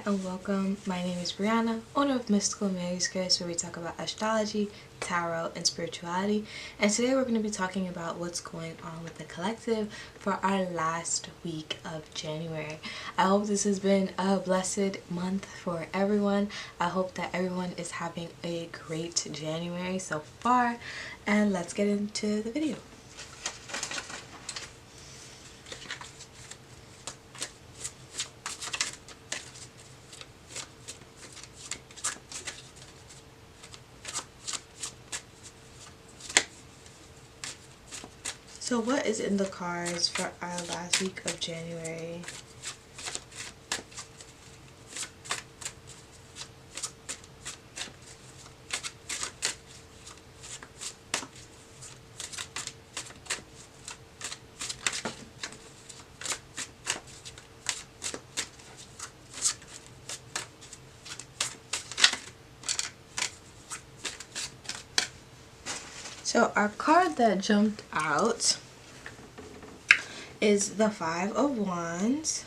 and welcome. My name is Brianna, owner of Mystical Manuscripts, where we talk about astrology, tarot, and spirituality. And today we're going to be talking about what's going on with the collective for our last week of January. I hope this has been a blessed month for everyone. I hope that everyone is having a great January so far. And let's get into the video. So what is in the cards for our last week of January? So our card that jumped out is the Five of Wands,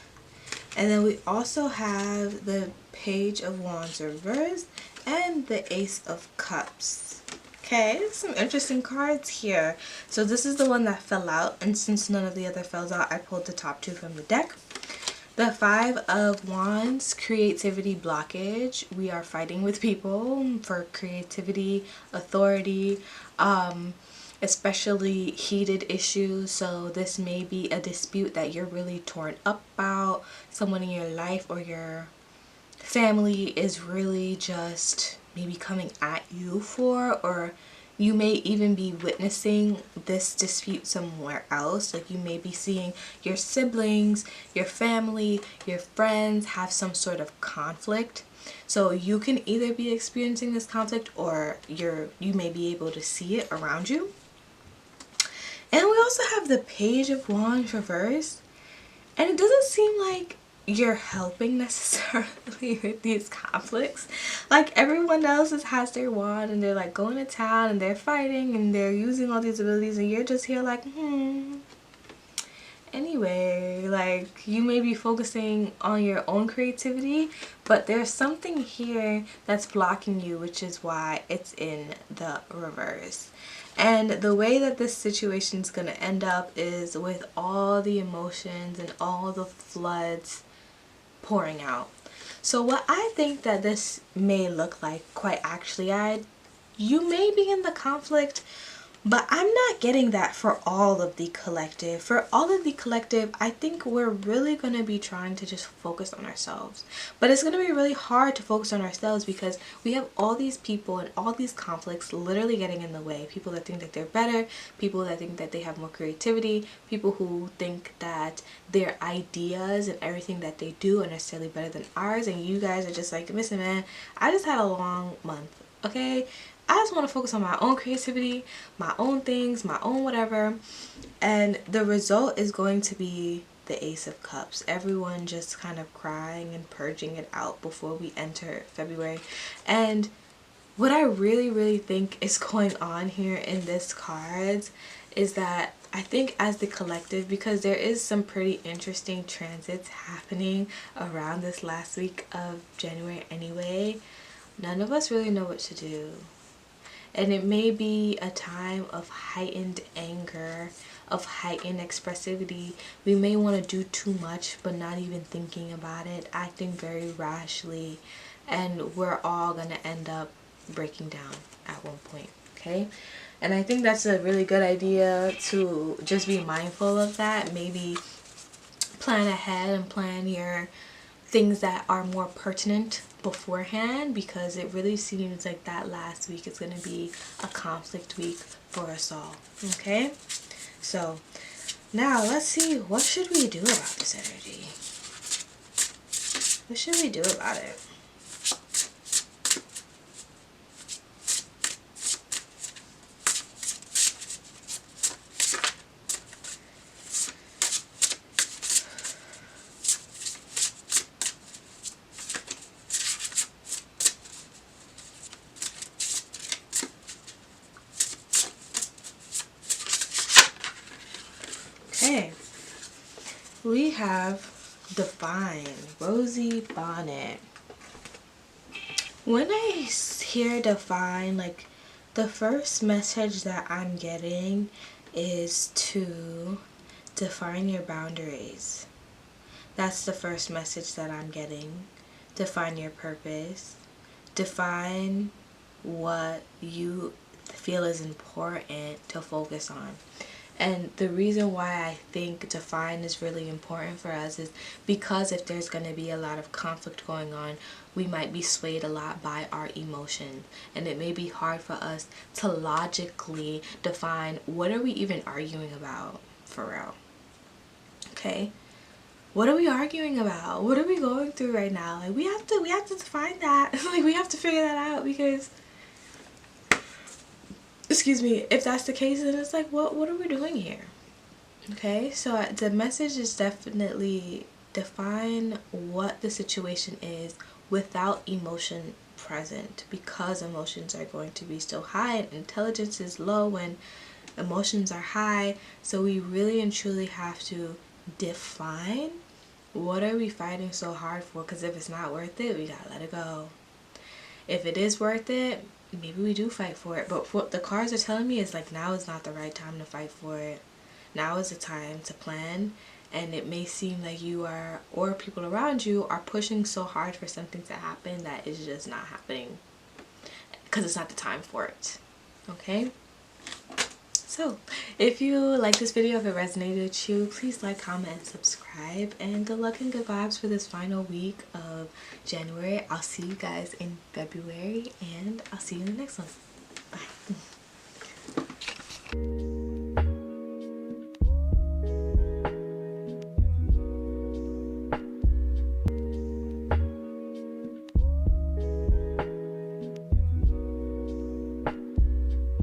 and then we also have the Page of Wands reversed and the Ace of Cups. Okay, some interesting cards here. So this is the one that fell out, and since none of the other fell out, I pulled the top two from the deck. The Five of Wands, creativity blockage. We are fighting with people for creativity, authority, especially heated issues. So this may be a dispute that you're really torn up about. Someone in your life or your family is really just maybe coming at you for, or you may even be witnessing this dispute somewhere else. Like you may be seeing your siblings, your family, your friends have some sort of conflict. So you can either be experiencing this conflict or you may be able to see it around you. And we also have the Page of Wands reversed. And it doesn't seem like you're helping necessarily with these conflicts. Like everyone else has their wand and they're like going to town and they're fighting and they're using all these abilities, and you're just here like anyway. Like you may be focusing on your own creativity, but there's something here that's blocking you, which is why it's in the reverse. And the way that this situation is going to end up is with all the emotions and all the floods pouring out. So what I think that this may look like, quite actually, you may be in the conflict, but I'm not getting that for all of the collective. For all of the collective, I think we're really going to be trying to just focus on ourselves. But it's going to be really hard to focus on ourselves because we have all these people and all these conflicts literally getting in the way. People that think that they're better, people that think that they have more creativity, people who think that their ideas and everything that they do are necessarily better than ours. And you guys are just like, listen man, I just had a long month, okay? I just want to focus on my own creativity, my own things, my own whatever. And the result is going to be the Ace of Cups. Everyone just kind of crying and purging it out before we enter February. And what I really think is going on here in this cards is that I think as the collective, because there is some pretty interesting transits happening around this last week of January anyway, none of us really know what to do. And it may be a time of heightened anger, of heightened expressivity. We may want to do too much but not even thinking about it, acting very rashly, and we're all going to end up breaking down at one point, okay? And I think that's a really good idea to just be mindful of that. Maybe plan ahead and plan your things that are more pertinent beforehand, because it really seems like that last week is going to be a conflict week for us all. Okay, so now let's see, what should we do about this energy? What should we do about it? Okay, we have Divine Rosy Bonnet. When I hear define, like, the first message that I'm getting is to define your boundaries. That's the first message that I'm getting. Define your purpose. Define what you feel is important to focus on. And the reason why I think define is really important for us is because if there's going to be a lot of conflict going on, we might be swayed a lot by our emotions. And it may be hard for us to logically define what are we even arguing about for real. Okay? What are we arguing about? What are we going through right now? Like, we have to define that. Like, we have to figure that out, because excuse me, if that's the case, then it's like, what are we doing here? Okay, so the message is definitely define what the situation is without emotion present, because emotions are going to be still high and intelligence is low when emotions are high. So we really and truly have to define what are we fighting so hard for, because if it's not worth it, we gotta let it go. If it is worth it, maybe we do fight for it. But what the cards are telling me is like, now is not the right time to fight for it. Now is the time to plan. And it may seem like you are, or people around you are pushing so hard for something to happen that is just not happening, because it's not the time for it. Okay? So, if you like this video, if it resonated with you, please like, comment, and subscribe. And good luck and good vibes for this final week of January. I'll see you guys in February, and I'll see you in the next one. Bye.